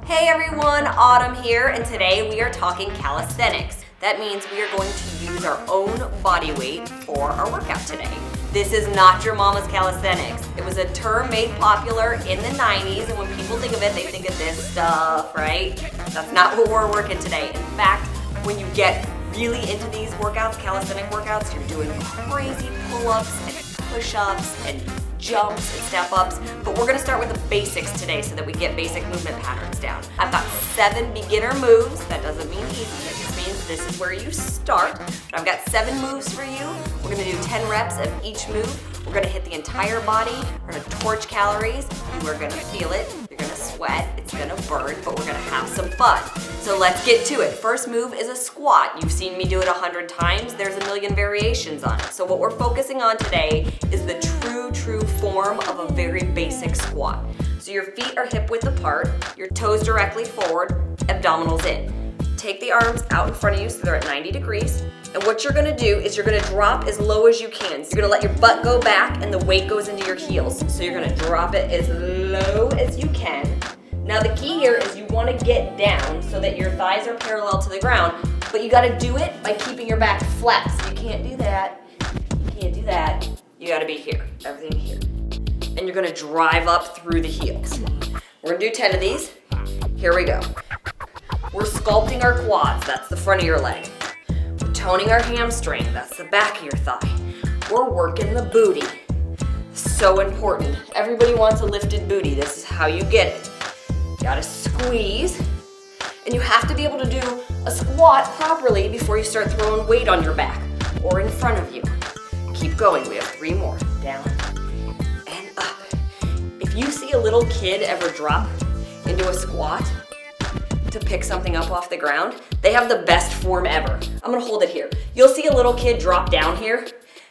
Hey everyone, Autumn here, and today we are talking calisthenics. That means we are going to use our own body weight for our workout today. This is not your mama's calisthenics. It was a term made popular in the 90s, and when people think of it, they think of this stuff, right? That's not what we're working today. In fact, when you get really into these workouts, calisthenic workouts, you're doing crazy pull-ups and push-ups and jumps and step-ups, but we're gonna start with the basics today so that we get basic movement patterns down. I've got 7 beginner moves. That doesn't mean easy, it just means this is where you start. But I've got 7 moves for you. We're gonna do 10 reps of each move. We're gonna hit the entire body. We're gonna torch calories. You are gonna feel it. You're gonna sweat. It's gonna burn, but we're gonna have some fun. So let's get to it. First move is a squat. You've seen me do it 100 times. There's a million variations on it. So what we're focusing on today is the true form of a very basic squat. So your feet are hip width apart, your toes directly forward, abdominals in. Take the arms out in front of you so they're at 90 degrees. And what you're gonna do is you're gonna drop as low as you can. So you're gonna let your butt go back and the weight goes into your heels. So you're gonna drop it as low as you can. Now the key here is you wanna get down so that your thighs are parallel to the ground, but you gotta do it by keeping your back flat. So you can't do that, you can't do that. You gotta be here, everything here. And you're gonna drive up through the heels. We're gonna do 10 of these. Here we go. We're sculpting our quads, that's the front of your leg. We're toning our hamstring, that's the back of your thigh. We're working the booty. So important. Everybody wants a lifted booty. This is how you get it. You gotta squeeze, and you have to be able to do a squat properly before you start throwing weight on your back or in front of you. Keep going, we have 3 more. Down and up. If you see a little kid ever drop into a squat to pick something up off the ground, they have the best form ever. I'm gonna hold it here. You'll see a little kid drop down here,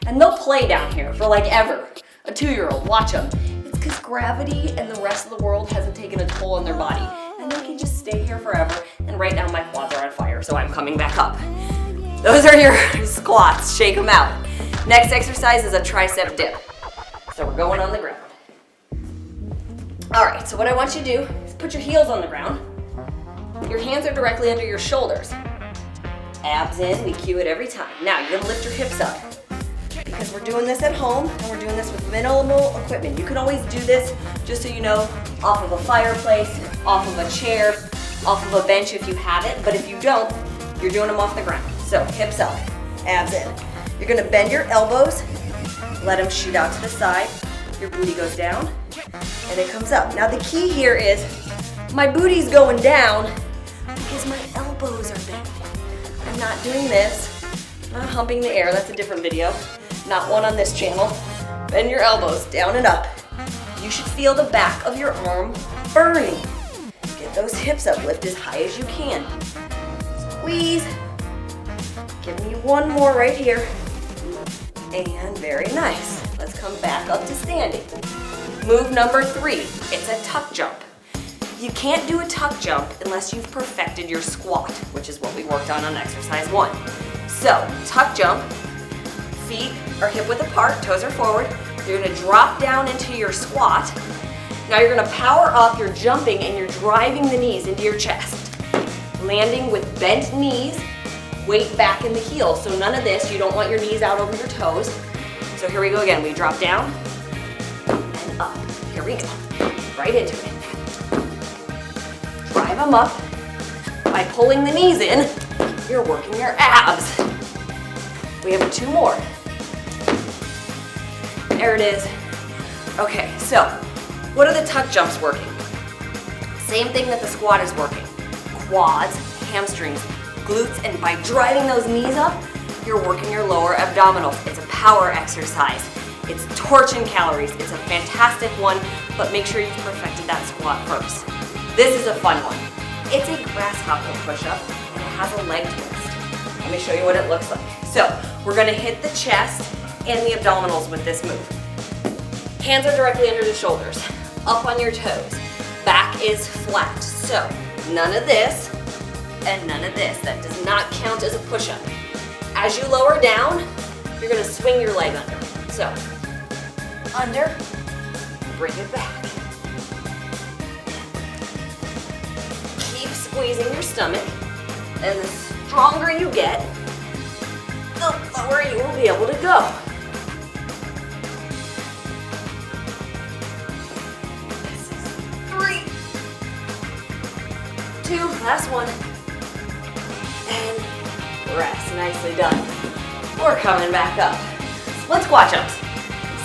and they'll play down here for like ever. A 2-year-old, watch them. It's because gravity and the rest of the world hasn't taken a toll on their body, and they can just stay here forever. And right now my quads are on fire, so I'm coming back up. Those are your squats, shake them out. Next exercise is a tricep dip. So we're going on the ground. All right, so what I want you to do is put your heels on the ground. Your hands are directly under your shoulders. Abs in, we cue it every time. Now you're gonna lift your hips up because we're doing this at home and we're doing this with minimal equipment. You can always do this, just so you know, off of a fireplace, off of a chair, off of a bench if you have it, but if you don't, you're doing them off the ground. So hips up, abs in. You're gonna bend your elbows, let them shoot out to the side. Your booty goes down and it comes up. Now the key here is my booty's going down because my elbows are bent. I'm not doing this. I'm not humping the air, that's a different video. Not one on this channel. Bend your elbows down and up. You should feel the back of your arm burning. Get those hips up, lift as high as you can. Squeeze. Give me 1 more right here. And very nice. Let's come back up to standing. Move number 3, it's a tuck jump. You can't do a tuck jump unless you've perfected your squat, which is what we worked on exercise 1. So, tuck jump, feet are hip width apart, toes are forward. You're gonna drop down into your squat. Now you're gonna power up, you're jumping and you're driving the knees into your chest. Landing with bent knees, weight back in the heels. So none of this, you don't want your knees out over your toes. So here we go again, we drop down and up. Here we go, right into it. Drive them up. By pulling the knees in, you're working your abs. We have 2 more. There it is. Okay, so what are the tuck jumps working? Same thing that the squat is working. Quads, hamstrings, glutes, and by driving those knees up, you're working your lower abdominals. It's a power exercise. It's torching calories. It's a fantastic one, but make sure you've perfected that squat first. This is a fun one. It's a grasshopper push-up, and it has a leg twist. Let me show you what it looks like. So, we're gonna hit the chest and the abdominals with this move. Hands are directly under the shoulders, up on your toes. Back is flat. So, none of this and none of this. That does not count as a push-up. As you lower down, you're gonna swing your leg under. So, under, bring it back. squeezing your stomach. And the stronger you get, the lower you will be able to go. This is 3, 2, last one. And rest, nicely done. We're coming back up. Split squat jumps.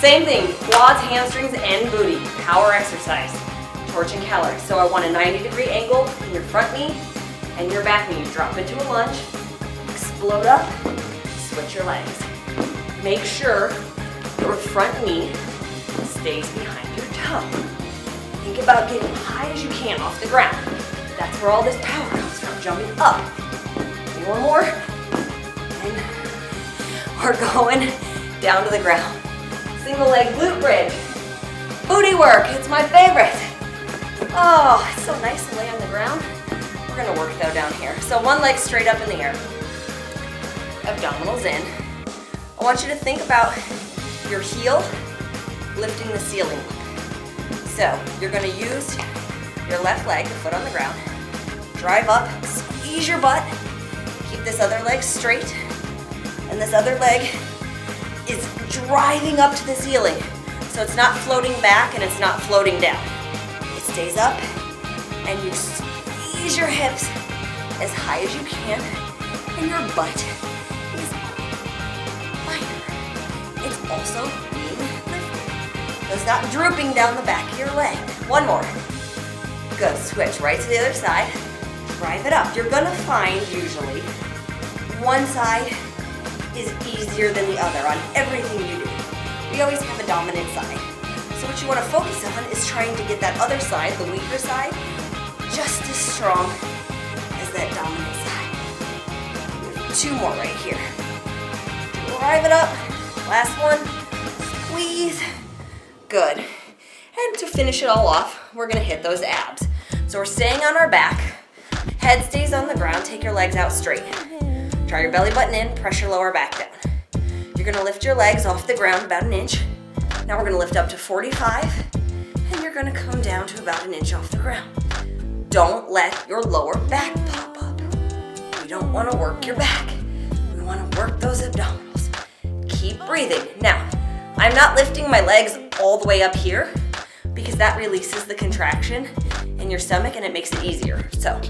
Same thing, quads, hamstrings, and booty. Power exercise. Torching calories. So I want a 90-degree angle in your front knee and your back knee. Drop into a lunge, explode up, switch your legs. Make sure your front knee stays behind your toe. Think about getting high as you can off the ground. That's where all this power comes from, jumping up. Maybe one more. And we're going down to the ground. Single leg glute bridge. Booty work, it's my favorite. Oh, it's so nice to lay on the ground. We're gonna work though down here. So one leg straight up in the air. Abdominals in. I want you to think about your heel lifting the ceiling. So you're gonna use your left leg, the foot on the ground. Drive up, squeeze your butt. Keep this other leg straight. And this other leg is driving up to the ceiling. So it's not floating back and it's not floating down. It stays up and you squeeze your hips as high as you can and your butt is lighter. It's also being lifted. So it's not drooping down the back of your leg. One more. Good, switch right to the other side. Drive it up. You're gonna find usually one side is easier than the other on everything you do. We always have a dominant side. So what you want to focus on is trying to get that other side, the weaker side, just as strong as that dominant side. 2 more right here. Drive it up. Last one. Squeeze. Good. And to finish it all off, we're going to hit those abs. So we're staying on our back. Head stays on the ground. Take your legs out straight. Draw your belly button in, press your lower back down. You're gonna lift your legs off the ground about 1 inch. Now we're gonna lift up to 45, and you're gonna come down to about 1 inch off the ground. Don't let your lower back pop up. We don't wanna work your back. We wanna work those abdominals. Keep breathing. Now, I'm not lifting my legs all the way up here because that releases the contraction in your stomach and it makes it easier. So,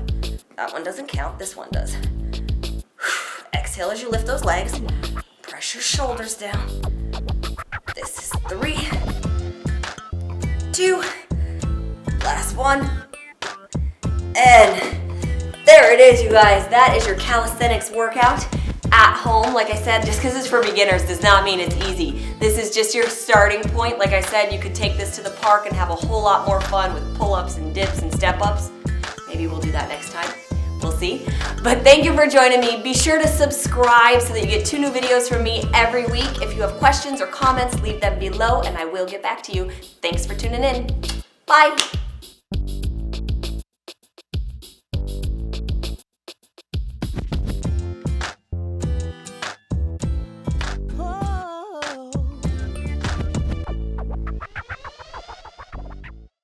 that one doesn't count, this one does. Exhale as you lift those legs. Press your shoulders down. This is 3, 2, last one. And there it is, you guys. That is your calisthenics workout at home. Like I said, just because it's for beginners does not mean it's easy. This is just your starting point. Like I said, you could take this to the park and have a whole lot more fun with pull-ups and dips and step-ups. Maybe we'll do that next time. We'll see. But thank you for joining me. Be sure to subscribe so that you get 2 new videos from me every week. If you have questions or comments, leave them below and I will get back to you. Thanks for tuning in. Bye.